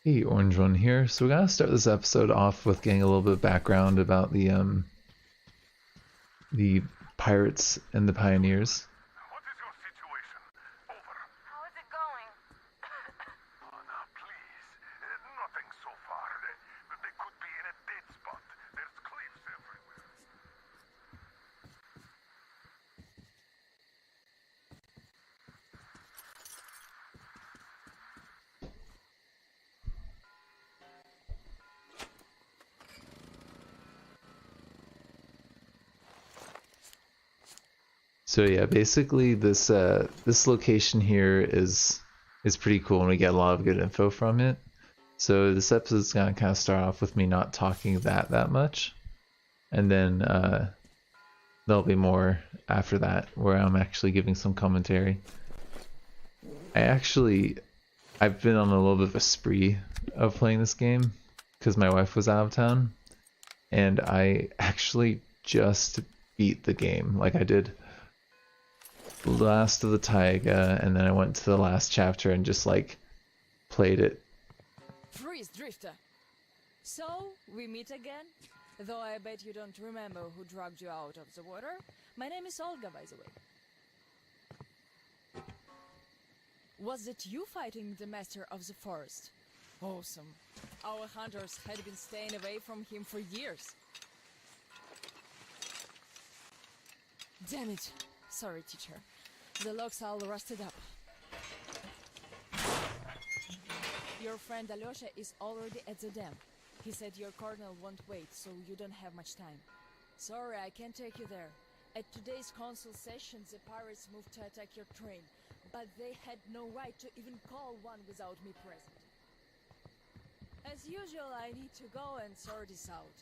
Hey, Orange One here. So we're gonna start this episode off with getting a little bit of background about the pirates and the pioneers. What is your situation? Over. How is it going? Oh, now, please. Nothing so far. They could be in a dead spot. There's cliffs everywhere. So yeah, basically this location here is pretty cool and we get a lot of good info from it. So this episode's gonna kind of start off with me not talking that much, and then there'll be more after that where I'm actually giving some commentary. I've been on a little bit of a spree of playing this game because my wife was out of town, and I actually just beat the game. Like I did last of the Taiga, and then I went to the last chapter and just like played it. Freeze, Drifter! So, we meet again? Though I bet you don't remember who dragged you out of the water. My name is Olga, by the way. Was it you fighting the Master of the Forest? Awesome. Our hunters had been staying away from him for years. Damn it. Sorry, teacher. The logs all rusted up. Your friend Alyosha is already at the dam. He said your colonel won't wait, so you don't have much time. Sorry, I can't take you there. At today's council session, the pirates moved to attack your train, but they had no right to even call one without me present. As usual, I need to go and sort this out.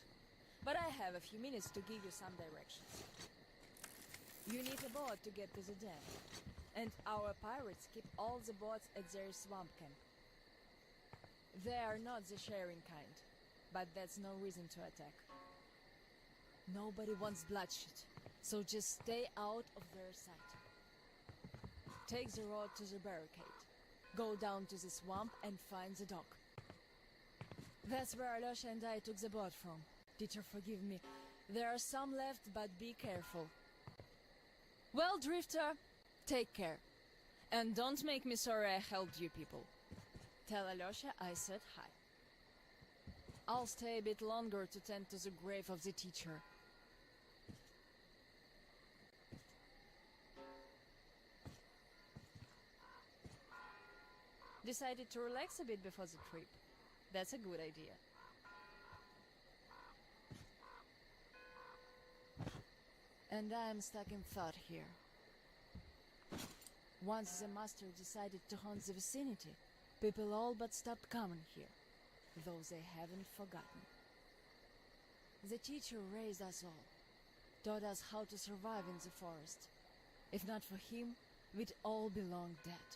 But I have a few minutes to give you some directions. You need a boat to get to the dam, and our pirates keep all the boats at their swamp camp. They are not the sharing kind, but that's no reason to attack. Nobody wants bloodshed, so just stay out of their sight. Take the road to the barricade. Go down to the swamp and find the dock. That's where Alyosha and I took the boat from. Teacher, forgive me. There are some left, but be careful. Well, Drifter, take care. And don't make me sorry I helped you people. Tell Alyosha I said hi. I'll stay a bit longer to tend to the grave of the teacher. Decided to relax a bit before the trip. That's a good idea. And I'm stuck in thought here. Once the master decided to haunt the vicinity, people all but stopped coming here, though they haven't forgotten. The teacher raised us all, taught us how to survive in the forest. If not for him, we'd all be long dead.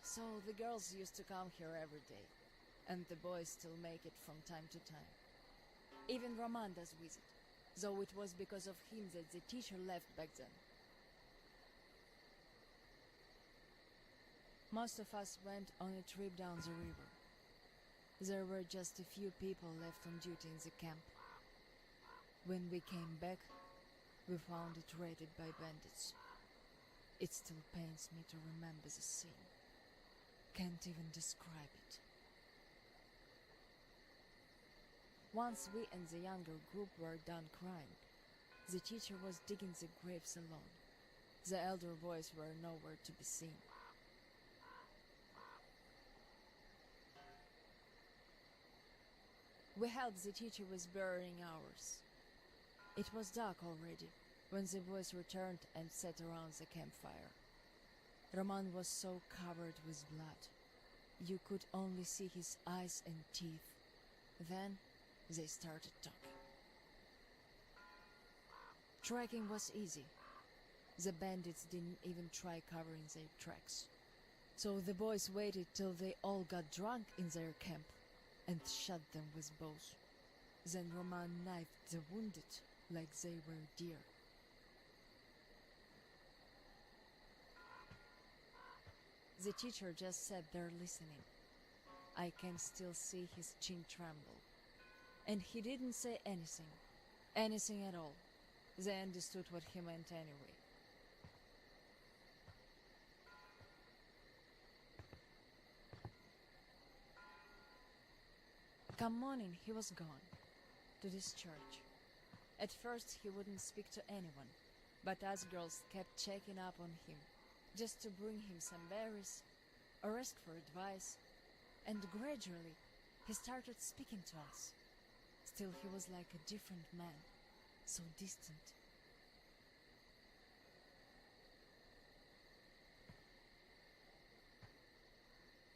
So the girls used to come here every day, and the boys still make it from time to time. Even Roman does visit, though it was because of him that the teacher left back then. Most of us went on a trip down the river. There were just a few people left on duty in the camp. When we came back, we found it raided by bandits. It still pains me to remember the scene. Can't even describe it. Once we and the younger group were done crying, the teacher was digging the graves alone. The elder boys were nowhere to be seen. We helped the teacher with burying ours. It was dark already when the boys returned and sat around the campfire. Roman was so covered with blood. You could only see his eyes and teeth. Then they started talking. Tracking was easy. The bandits didn't even try covering their tracks. So the boys waited till they all got drunk in their camp and shot them with bows. Then Roman knifed the wounded like they were deer. The teacher just sat there listening. I can still see his chin tremble. And he didn't say anything. Anything at all. They understood what he meant anyway. Come morning, he was gone. To this church. At first he wouldn't speak to anyone, but us girls kept checking up on him, just to bring him some berries, or ask for advice, and gradually he started speaking to us. Still he was like a different man, so distant.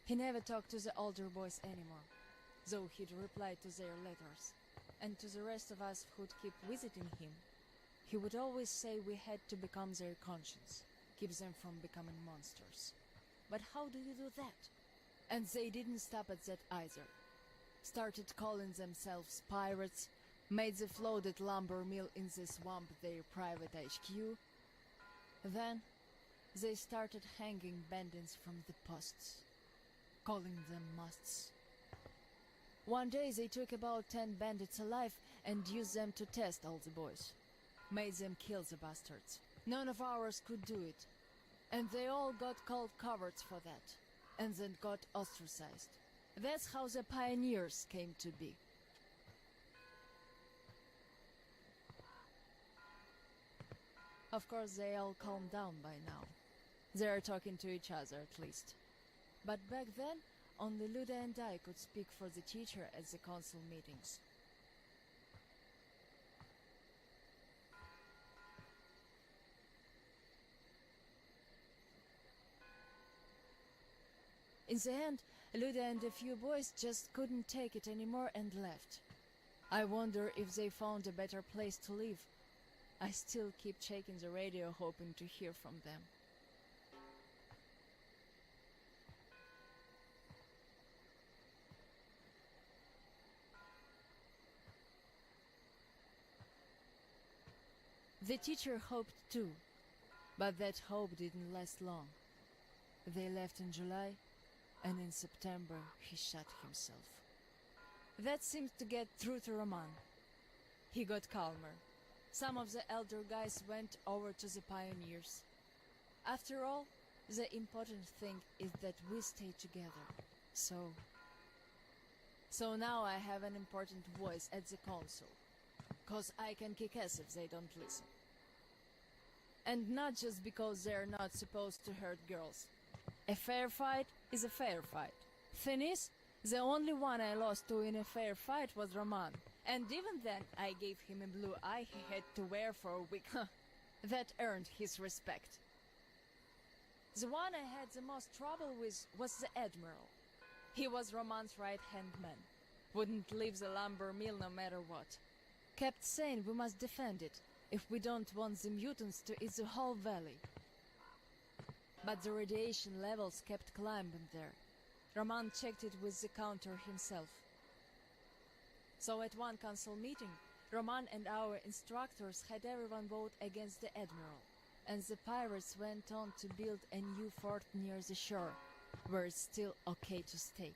He never talked to the older boys anymore, though he'd reply to their letters. And to the rest of us who'd keep visiting him, he would always say we had to become their conscience, keep them from becoming monsters. But how do you do that? And they didn't stop at that either. Started calling themselves pirates, made the floated lumber mill in the swamp their private HQ. Then they started hanging bandits from the posts, calling them musts. One day they took about 10 bandits alive and used them to test all the boys. Made them kill the bastards. None of ours could do it. And they all got called cowards for that. And then got ostracized. That's how the pioneers came to be. Of course they all calmed down by now. They are talking to each other at least. But back then, only Luda and I could speak for the teacher at the council meetings. In the end, Luda and a few boys just couldn't take it anymore and left. I wonder if they found a better place to live. I still keep checking the radio hoping to hear from them. The teacher hoped too, but that hope didn't last long. They left in July, and in September he shot himself. That seemed to get through to Roman. He got calmer. Some of the elder guys went over to the pioneers. After all, the important thing is that we stay together. So now I have an important voice at the council. 'Cause I can kick ass if they don't listen. And not just because they're not supposed to hurt girls. A fair fight is a fair fight. Thing is, the only one I lost to in a fair fight was Roman. And even then, I gave him a blue eye he had to wear for a week. That earned his respect. The one I had the most trouble with was the Admiral. He was Roman's right-hand man. Wouldn't leave the lumber mill no matter what. Kept saying we must defend it, if we don't want the mutants to eat the whole valley. But the radiation levels kept climbing there. Roman checked it with the counter himself. So at one council meeting, Roman and our instructors had everyone vote against the Admiral, and the pirates went on to build a new fort near the shore, where it's still okay to stay.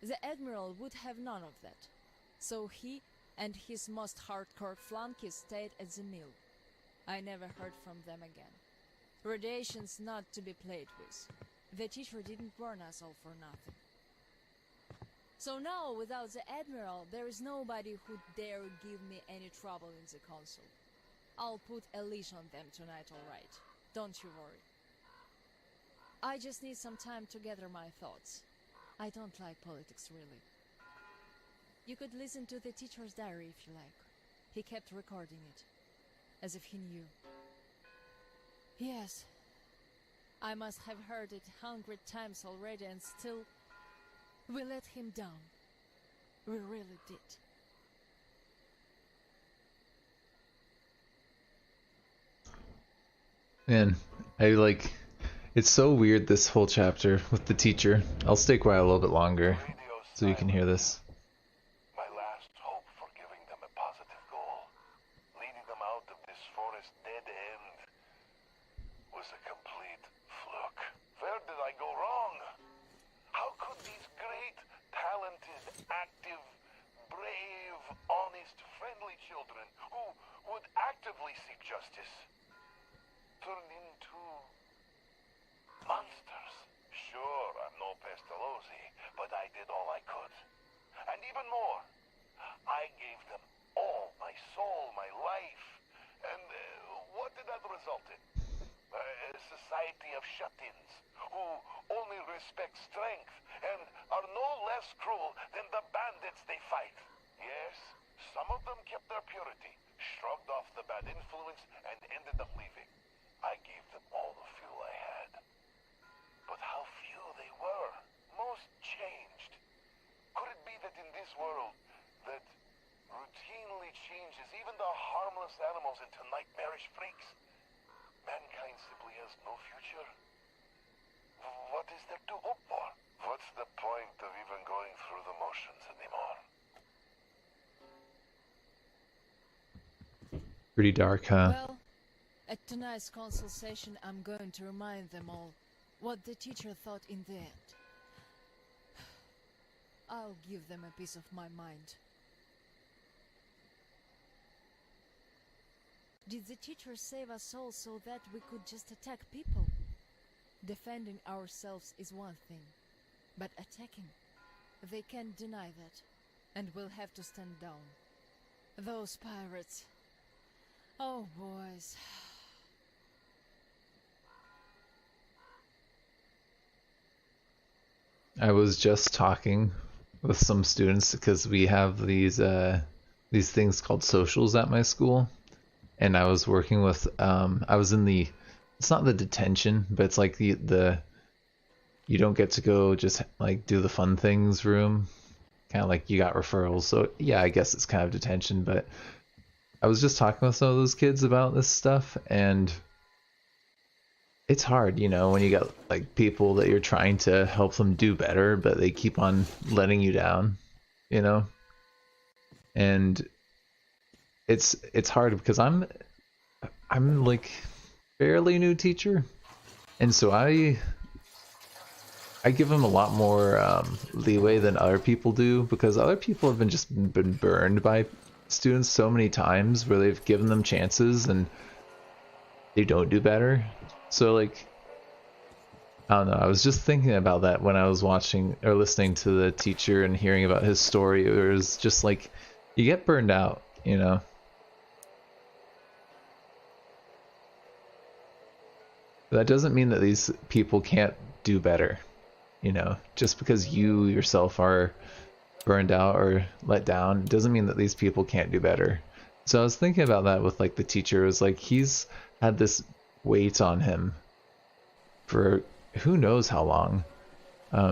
The Admiral would have none of that, so he and his most hardcore flunkies stayed at the mill. I never heard from them again. Radiation's not to be played with. The teacher didn't warn us all for nothing. So now, without the Admiral, there is nobody who'd dare give me any trouble in the council. I'll put a leash on them tonight, all right. Don't you worry. I just need some time to gather my thoughts. I don't like politics, really. You could listen to the teacher's diary if you like. He kept recording it, as if he knew. Yes, I must have heard it 100 times already, and still, we let him down. We really did. Man, it's so weird, this whole chapter with the teacher. I'll stay quiet a little bit longer so you can hear this. My last hope for giving them a positive goal, leading them out of this forest dead end, was a complete fluke. Where did I go wrong? How could these finally seek justice turned into monsters. Sure, I'm no Pestalozzi, but I did all I could. And even more, I gave them all my soul, my life. And what did that result in? A society of shut-ins who only respect strength and are no less cruel than the bandits they fight. Yes, some of them kept their purity, shrugged off the bad influence, and ended up leaving. I gave them all the fuel I had. But how few they were. Most changed. Could it be that in this world that routinely changes even the harmless animals into nightmarish freaks, mankind simply has no future? What is there to hope for? What's the point of even going through the motions anymore? Pretty dark, huh? Well, at tonight's council session, I'm going to remind them all what the teacher thought in the end. I'll give them a piece of my mind. Did the teacher save us all so that we could just attack people? Defending ourselves is one thing, but attacking, they can't deny that, and we'll have to stand down. Those pirates. Oh, boys. I was just talking with some students because we have these things called socials at my school, and I was working with I was in the, it's not the detention, but it's like the you don't get to go just like do the fun things room, kind of like you got referrals. So yeah, I guess it's kind of detention, but I was just talking with some of those kids about this stuff, and it's hard, you know, when you got like people that you're trying to help them do better, but they keep on letting you down, you know? And it's hard because I'm like fairly new teacher, and so I give them a lot more leeway than other people do, because other people have been burned by students so many times where they've given them chances and they don't do better. So like, I don't know, I was just thinking about that when I was watching or listening to the teacher and hearing about his story. It was just like, you get burned out, you know? But that doesn't mean that these people can't do better, you know? Just because you yourself are burned out or let down doesn't mean that these people can't do better. So I was thinking about that with like the teacher. It was like he's had this weight on him for who knows how long,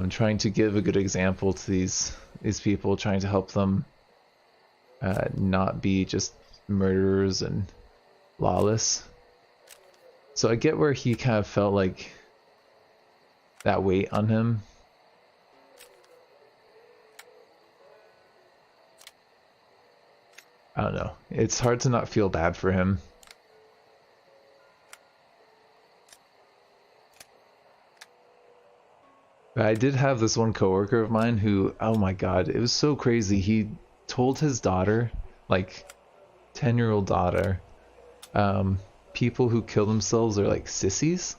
trying to give a good example to these people, trying to help them not be just murderers and lawless. So I get where he kind of felt like that weight on him. I don't know. It's hard to not feel bad for him. But I did have this one coworker of mine who, oh my god, it was so crazy. He told his daughter, like 10-year-old daughter, people who kill themselves are like sissies.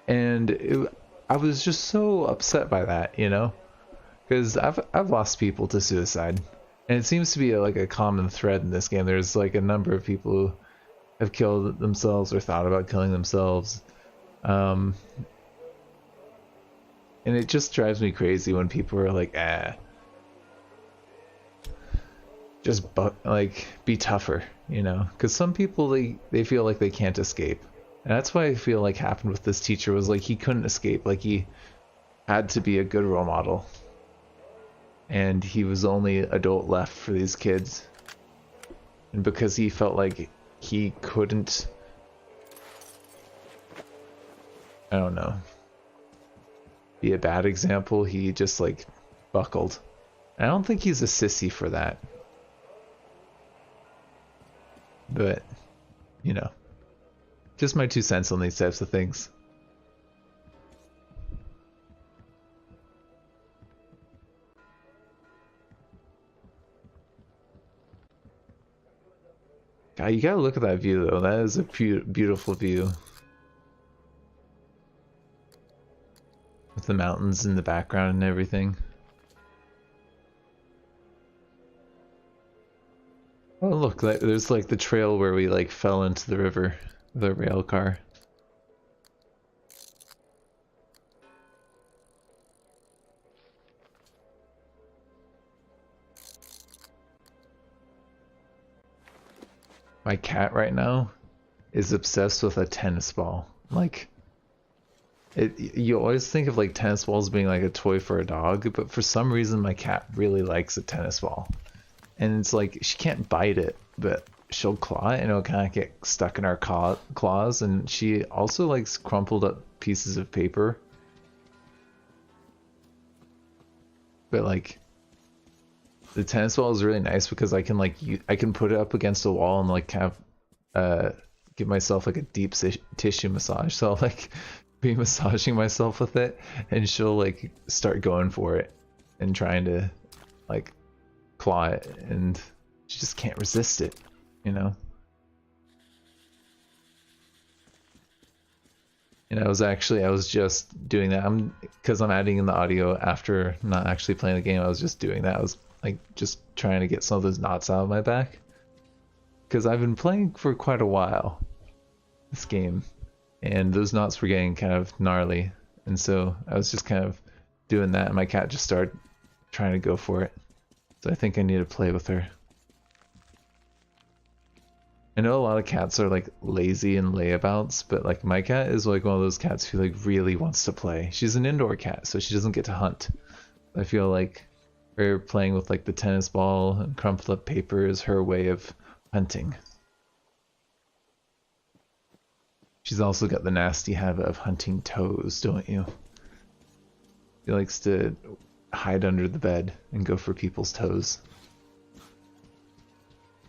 And I was just so upset by that, you know? Because I've lost people to suicide, and it seems to be like a common thread in this game. There's like a number of people who have killed themselves or thought about killing themselves, and it just drives me crazy when people are like, just like be tougher, you know? Because some people they feel like they can't escape, and that's why I feel like happened with this teacher was like he couldn't escape, like he had to be a good role model. And he was the only adult left for these kids. And because he felt like he couldn't, I don't know, be a bad example, he just like buckled. I don't think he's a sissy for that. But, you know, just my 2 cents on these types of things. God, you gotta look at that view though. That is a beautiful view. With the mountains in the background and everything. Oh look, there's like the trail where we like fell into the river, the rail car. My cat right now is obsessed with a tennis ball. Like, you always think of like tennis balls being like a toy for a dog, but for some reason my cat really likes a tennis ball. And it's like, she can't bite it, but she'll claw it and it'll kind of get stuck in our claws. And she also likes crumpled up pieces of paper. But like, the tennis ball is really nice because I can like, I can put it up against a wall and like kind of give myself like a deep tissue massage. So I'll like be massaging myself with it and she'll like start going for it and trying to like claw it, and she just can't resist it, you know? And I was just doing that. Because I'm adding in the audio after not actually playing the game. I was just doing that. I was like just trying to get some of those knots out of my back. Because I've been playing for quite a while, this game, and those knots were getting kind of gnarly. And so I was just kind of doing that, and my cat just started trying to go for it. So I think I need to play with her. I know a lot of cats are like lazy and layabouts, but like my cat is like one of those cats who like really wants to play. She's an indoor cat, so she doesn't get to hunt. I feel like her playing with like the tennis ball and crumpled up paper is her way of hunting. She's also got the nasty habit of hunting toes, don't you? She likes to hide under the bed and go for people's toes.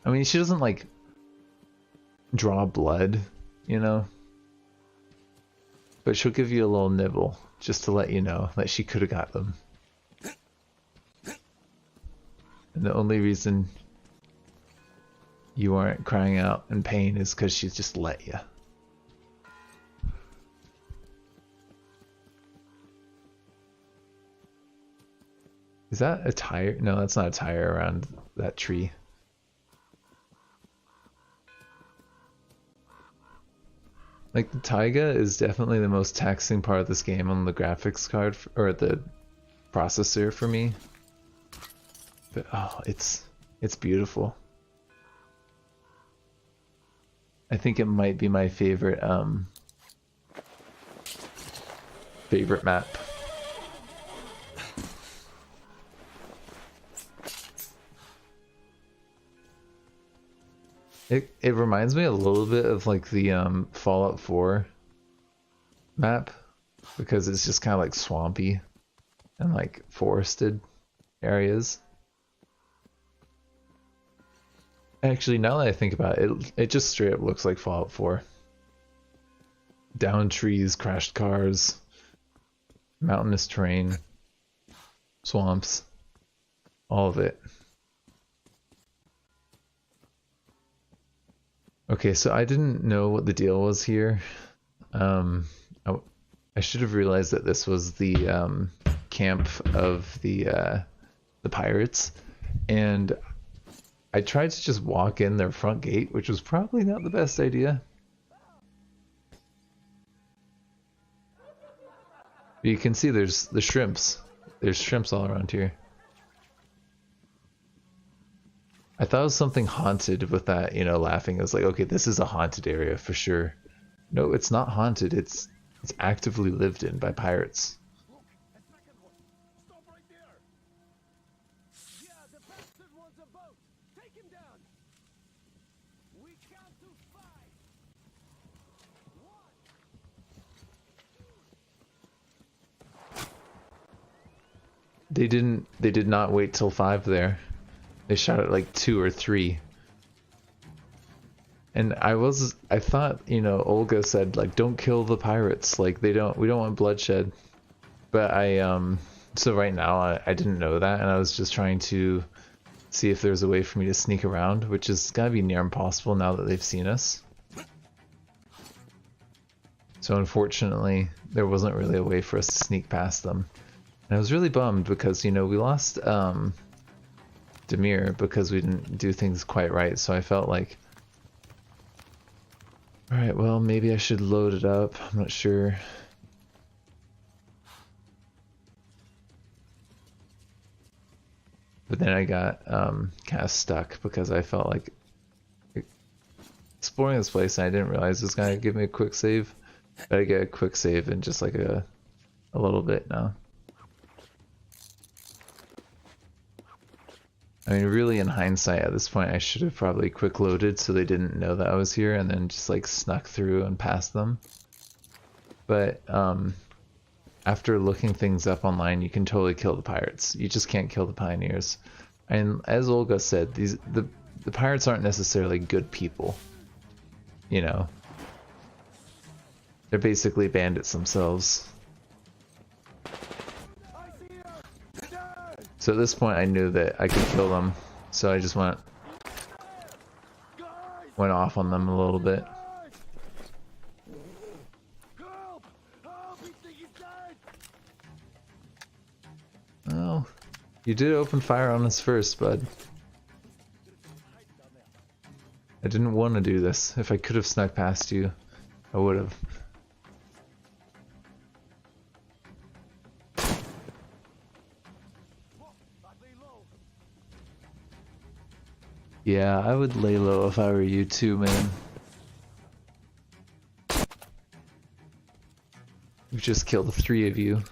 I mean, she doesn't like draw blood, you know? But she'll give you a little nibble just to let you know that she could have got them. And the only reason you aren't crying out in pain is because she's just let you. Is that a tire? No, that's not a tire around that tree. Like, the Taiga is definitely the most taxing part of this game on the graphics card, or the processor for me. But, oh, it's beautiful. I think it might be my favorite, favorite map. It reminds me a little bit of like the Fallout 4 map, because it's just kind of like swampy and like forested areas. Actually, now that I think about it, it just straight up looks like Fallout 4. Downed trees, crashed cars, mountainous terrain, swamps, all of it. Okay, so I didn't know what the deal was here. I should have realized that this was the camp of the pirates, and I tried to just walk in their front gate, which was probably not the best idea. But you can see there's the shrimps. There's shrimps all around here. I thought it was something haunted with that, you know, laughing. I was like, okay, this is a haunted area for sure. No, it's not haunted. It's actively lived in by pirates. Stop right there. Yeah, the bastard wants a boat. Take him down. We count to 5. 1. They did not wait till 5 there. They shot at like 2 or 3. And I thought, you know, Olga said like, don't kill the pirates, like we don't want bloodshed. But so right now I didn't know that, and I was just trying to see if there's a way for me to sneak around, which is gotta be near impossible now that they've seen us. So unfortunately, there wasn't really a way for us to sneak past them. And I was really bummed because, you know, we lost Demir because we didn't do things quite right, so I felt like, alright, well, maybe I should load it up, I'm not sure. But then I got kind of stuck because I felt like exploring this place and I didn't realize it was going to give me a quick save. But I get a quick save in just like a little bit now. I mean, really in hindsight at this point I should have probably quick loaded so they didn't know that I was here and then just like snuck through and past them. But after looking things up online, you can totally kill the pirates. You just can't kill the pioneers. And as Olga said, the pirates aren't necessarily good people. You know, they're basically bandits themselves. So at this point I knew that I could kill them, so I just went off on them a little bit. Oh, you did open fire on us first, bud. I didn't want to do this. If I could have snuck past you, I would have. Yeah, I would lay low if I were you too, man. We've just killed 3 of you.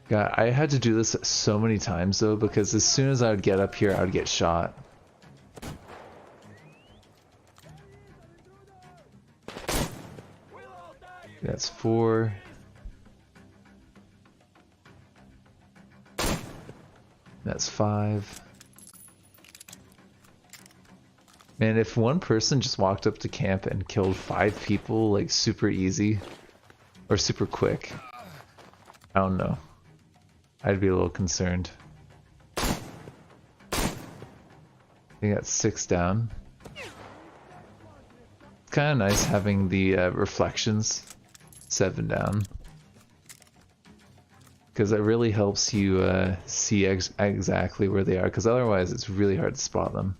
God, I had to do this so many times though, because as soon as I would get up here, I would get shot. That's 4. That's 5. Man, if one person just walked up to camp and killed 5 people, like super easy, or super quick, I don't know. I'd be a little concerned. I think that's 6 down. It's kind of nice having the reflections 7 down. Because it really helps you see exactly where they are, because otherwise it's really hard to spot them.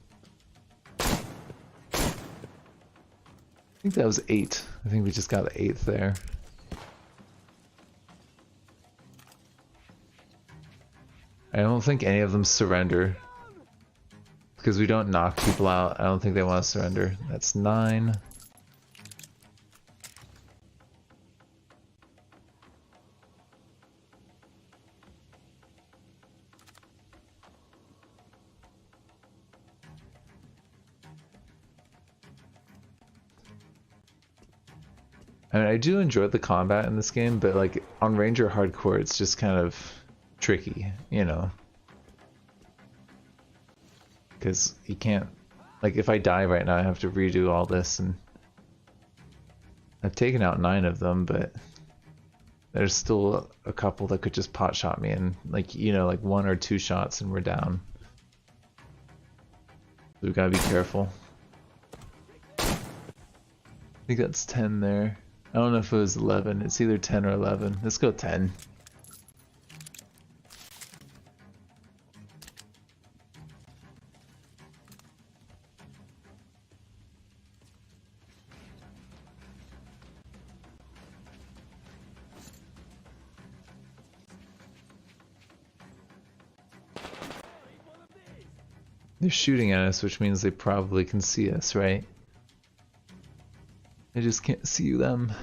I think that was 8. I think we just got the 8th there. I don't think any of them surrender. Because we don't knock people out, I don't think they want to surrender. That's 9. I mean, I do enjoy the combat in this game, but like on Ranger Hardcore, it's just kind of tricky, you know? Because you can't, like if I die right now, I have to redo all this, and I've taken out 9 of them, but there's still a couple that could just pot shot me, and like, you know, like 1 or 2 shots and we're down. So we've got to be careful. I think that's 10 there. I don't know if it was 11. It's either 10 or 11. Let's go 10. They're shooting at us, which means they probably can see us, right? I just can't see them.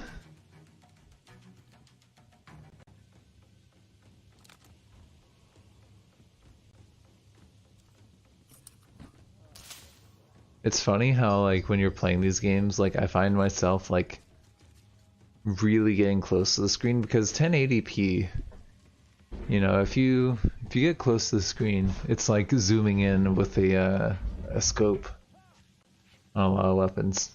It's funny how like when you're playing these games, like I find myself like really getting close to the screen because 1080p, you know, if you get close to the screen, it's like zooming in with a scope on a lot of weapons.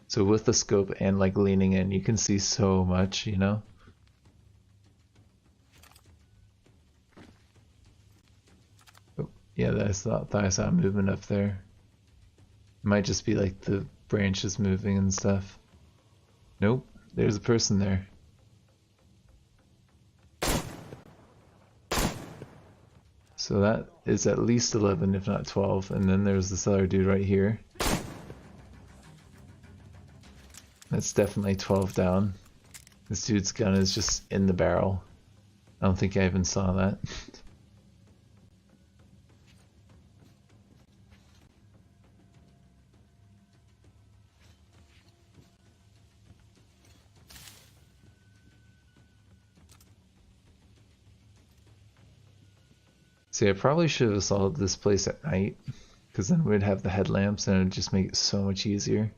So with the scope and like leaning in, you can see so much, you know? Yeah, thought I saw movement up there. It might just be like the branches moving and stuff. Nope, there's a person there. So that is at least 11, if not 12. And then there's this other dude right here. That's definitely 12 down. This dude's gun is just in the barrel. I don't think I even saw that. See, I probably should have assaulted this place at night, because then we'd have the headlamps and it would just make it so much easier.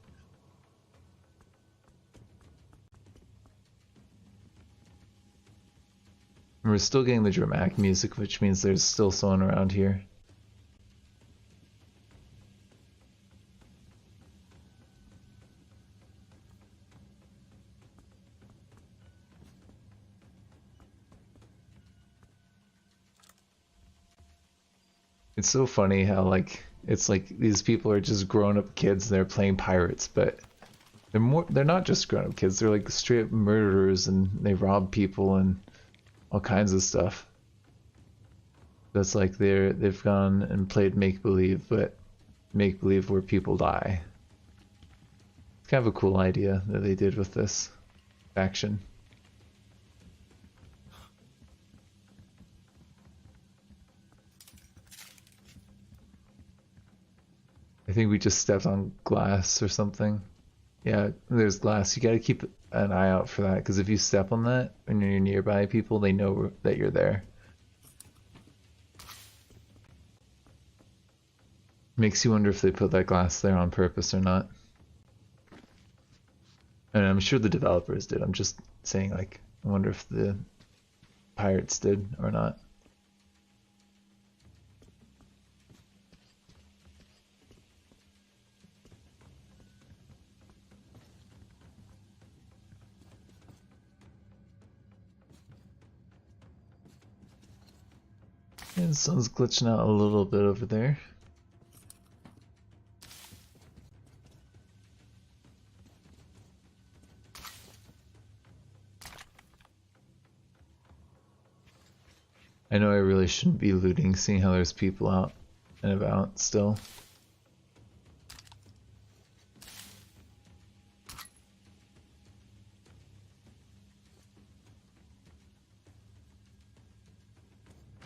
And we're still getting the dramatic music, which means there's still someone around here. It's so funny how like it's like these people are just grown-up kids, they're playing pirates, but they're not just grown-up kids, they're like straight up murderers and they rob people and all kinds of stuff. That's like they've gone and played make-believe, but make-believe where people die. It's kind of a cool idea that they did with this faction. I think we just stepped on glass or something. Yeah, there's glass. You gotta keep an eye out for that, because if you step on that when you're nearby people, they know that you're there. Makes you wonder if they put that glass there on purpose or not. And I'm sure the developers did. I'm just saying, like, I wonder if the pirates did or not. And the sun's glitching out a little bit over there. I know I really shouldn't be looting, seeing how there's people out and about still.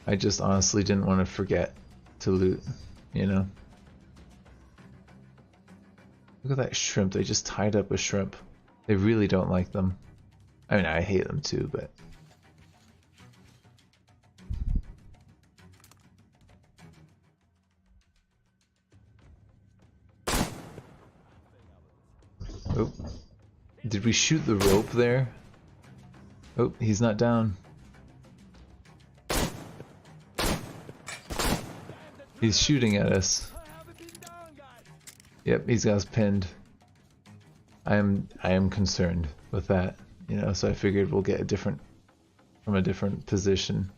I just honestly didn't want to forget to loot, you know? Look at that shrimp, they just tied up a shrimp. They really don't like them. I mean, I hate them too, but... Oh. Did we shoot the rope there? Oh, he's not down. He's shooting at us. Yep, he's got us pinned. I am concerned with that, you know, so I figured we'll get from a different position.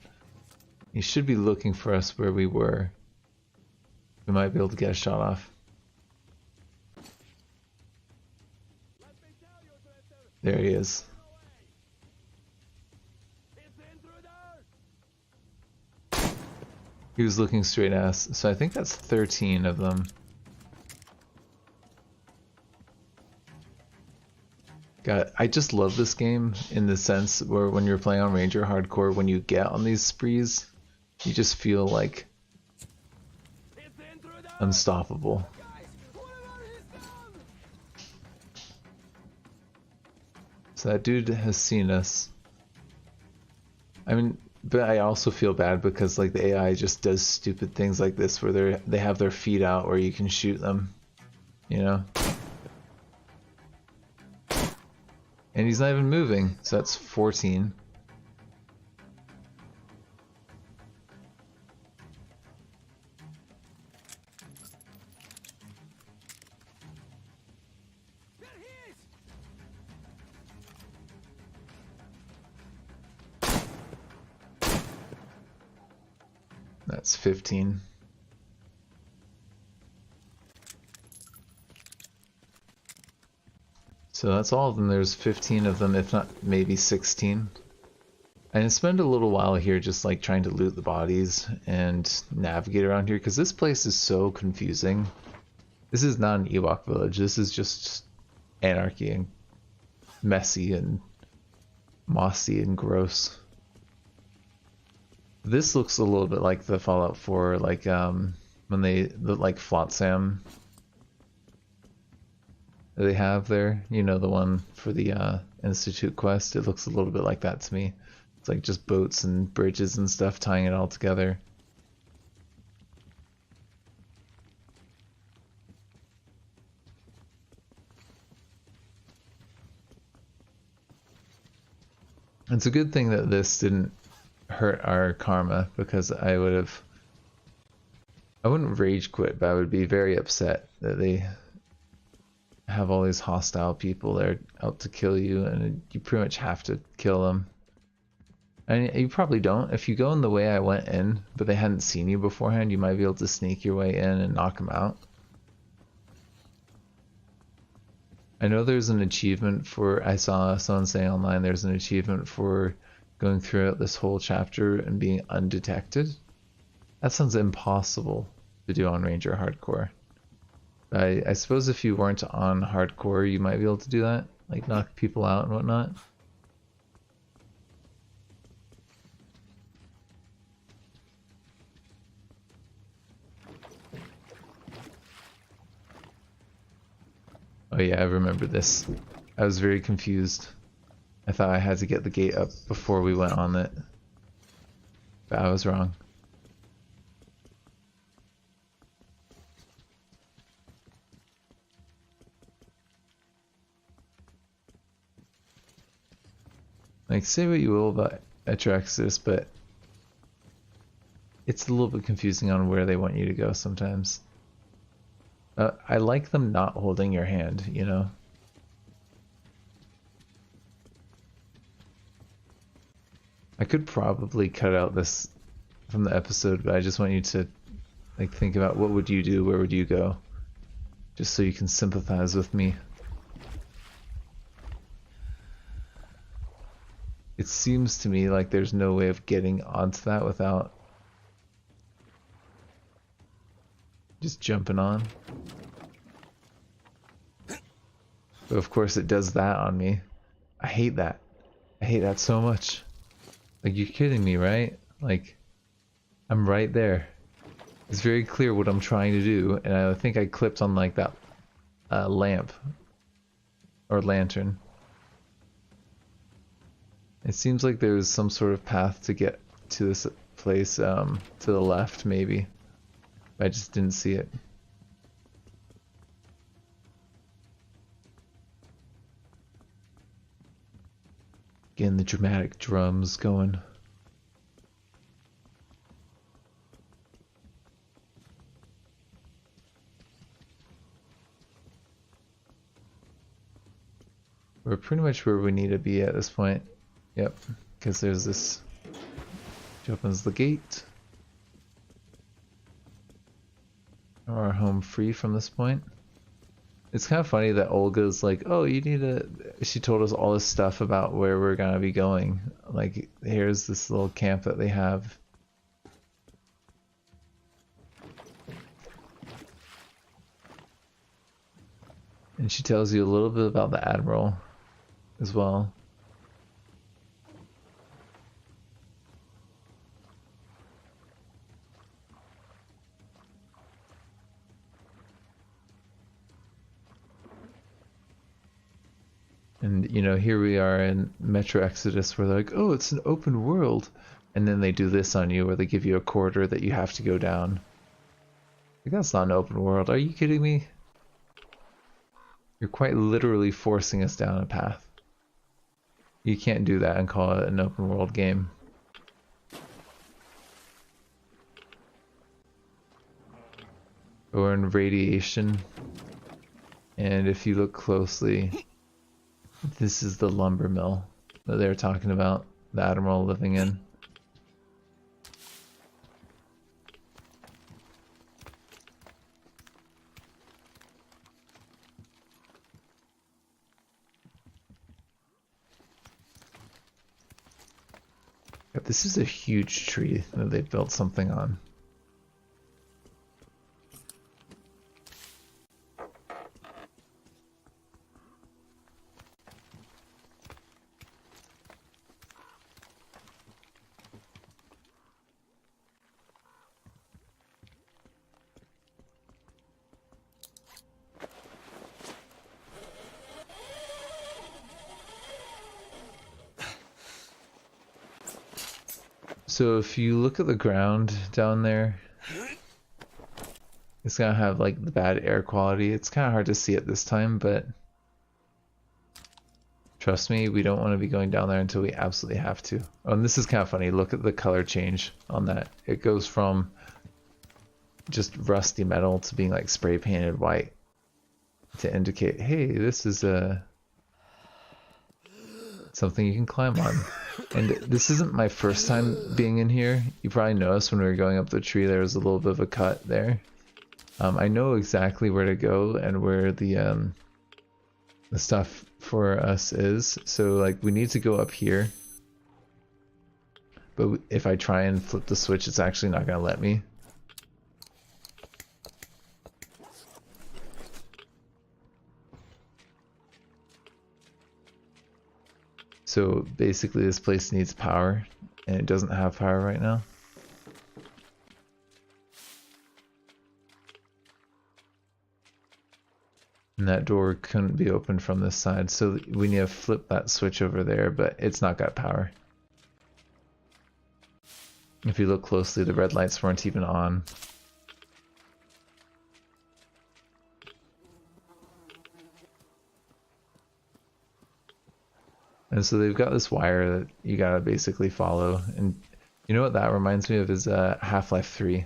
He should be looking for us where we were. We might be able to get a shot off. There he is. He was looking straight at us, so I think that's 13 of them. God, I just love this game in the sense where when you're playing on Ranger Hardcore, when you get on these sprees, you just feel like unstoppable. So that dude has seen us. I mean, but I also feel bad because like the AI just does stupid things like this where they have their feet out where you can shoot them, you know? And he's not even moving, so that's 14. That's 15. So that's all of them. There's 15 of them, if not maybe 16. I spend a little while here just like trying to loot the bodies and navigate around here because this place is so confusing. This is not an Ewok village. This is just anarchy and messy and mossy and gross. This looks a little bit like the Fallout 4, like when the like Flotsam they have there, you know, the one for the Institute quest. It looks a little bit like that to me. It's like just boats and bridges and stuff tying it all together. It's a good thing that this didn't hurt our karma, because I wouldn't rage quit, but I would be very upset that they have all these hostile people there out to kill you, and you pretty much have to kill them. And you probably don't. If you go in the way I went in, but they hadn't seen you beforehand, you might be able to sneak your way in and knock them out. I know there's an achievement for, I saw someone saying online there's an achievement for going throughout this whole chapter and being undetected. That sounds impossible to do on Ranger Hardcore. I suppose if you weren't on Hardcore, you might be able to do that, like knock people out and whatnot. Oh yeah, I remember this. I was very confused. I thought I had to get the gate up before we went on it. But I was wrong. Like, say what you will about Atraxis, but it's a little bit confusing on where they want you to go sometimes. I like them not holding your hand, you know? I could probably cut out this from the episode, but I just want you to like think about what would you do, where would you go? Just so you can sympathize with me. It seems to me like there's no way of getting onto that without just jumping on. But of course it does that on me. I hate that. I hate that so much. Like, you're kidding me, right? Like, I'm right there. It's very clear what I'm trying to do, and I think I clipped on like that lamp or lantern. It seems like there's some sort of path to get to this place to the left, maybe. I just didn't see it. Getting the dramatic drums going. We're pretty much where we need to be at this point. Yep, because there's this, which opens the gate. We're home free from this point. It's kind of funny that Olga's like, oh, you need to, she told us all this stuff about where we're gonna be going. Like, here's this little camp that they have. And she tells you a little bit about the Admiral as well. And, you know, here we are in Metro Exodus where they're like, oh, it's an open world. And then they do this on you where they give you a corridor that you have to go down. Like, that's not an open world. Are you kidding me? You're quite literally forcing us down a path. You can't do that and call it an open world game. We're in radiation. And if you look closely, this is the lumber mill that they were talking about, the Admiral living in. But this is a huge tree that they built something on. So if you look at the ground down there, it's gonna have like the bad air quality. It's kind of hard to see it this time, but trust me, we don't want to be going down there until we absolutely have to. Oh, and this is kind of funny. Look at the color change on that. It goes from just rusty metal to being like spray painted white to indicate, hey, this is something you can climb on. And this isn't my first time being in here. You probably noticed when we were going up the tree there was a little bit of a cut there. I know exactly where to go and where the stuff for us is. So like we need to go up here. But if I try and flip the switch, it's actually not going to let me. So basically this place needs power, and it doesn't have power right now. And that door couldn't be opened from this side, so we need to flip that switch over there, but it's not got power. If you look closely, the red lights weren't even on. And so they've got this wire that you gotta basically follow. And you know what that reminds me of is Half-Life 3.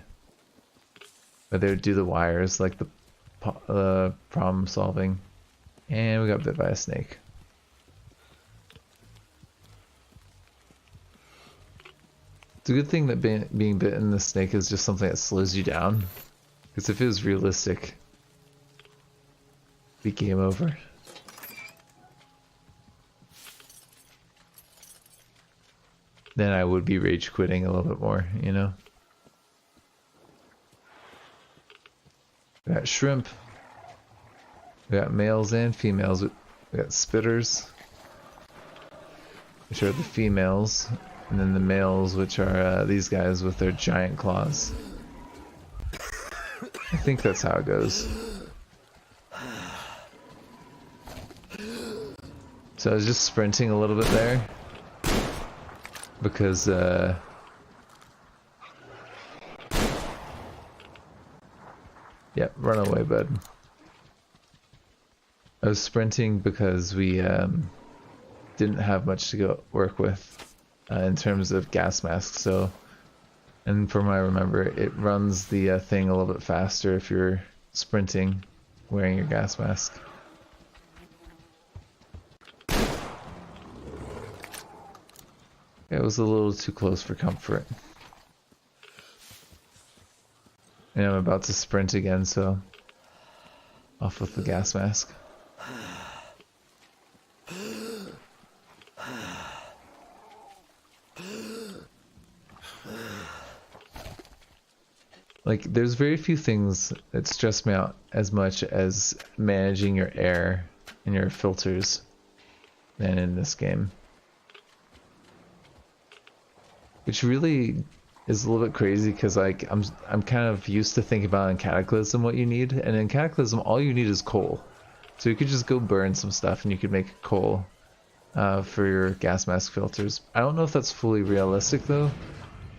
Where they would do the wires, like the problem solving. And we got bit by a snake. It's a good thing that being bitten in the snake is just something that slows you down. Because if it was realistic, it'd be game over. Then I would be rage quitting a little bit more, you know? We got shrimp. We got males and females. We got spitters, which are the females. And then the males, which are these guys with their giant claws. I think that's how it goes. So I was just sprinting a little bit there. Because, yep, run away, bud. I was sprinting because we didn't have much to go work with in terms of gas masks, so, and from what I remember, it runs the thing a little bit faster if you're sprinting wearing your gas mask. It was a little too close for comfort. And I'm about to sprint again, so off with the gas mask. Like, there's very few things that stress me out as much as managing your air and your filters than in this game. Which really is a little bit crazy because like I'm kind of used to thinking about in Cataclysm what you need, and in Cataclysm all you need is coal. So you could just go burn some stuff and you could make coal for your gas mask filters. I don't know if that's fully realistic though,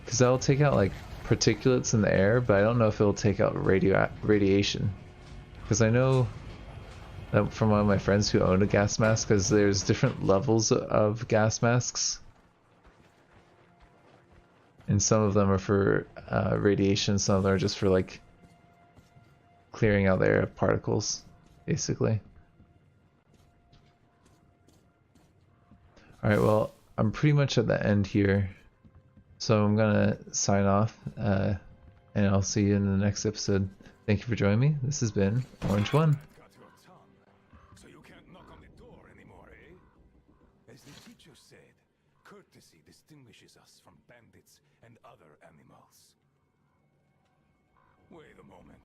because that'll take out like particulates in the air, but I don't know if it'll take out radiation. Because I know that from one of my friends who owned a gas mask, because there's different levels of gas masks. And some of them are for radiation, some of them are just for like clearing out the air of particles, basically. Alright, well, I'm pretty much at the end here. So I'm gonna sign off, and I'll see you in the next episode. Thank you for joining me. This has been Orange One. Got your tongue, so you can't knock on the door anymore, eh? As the teacher said, Courtesy distinguishes us from bandits and other animals. Wait a moment.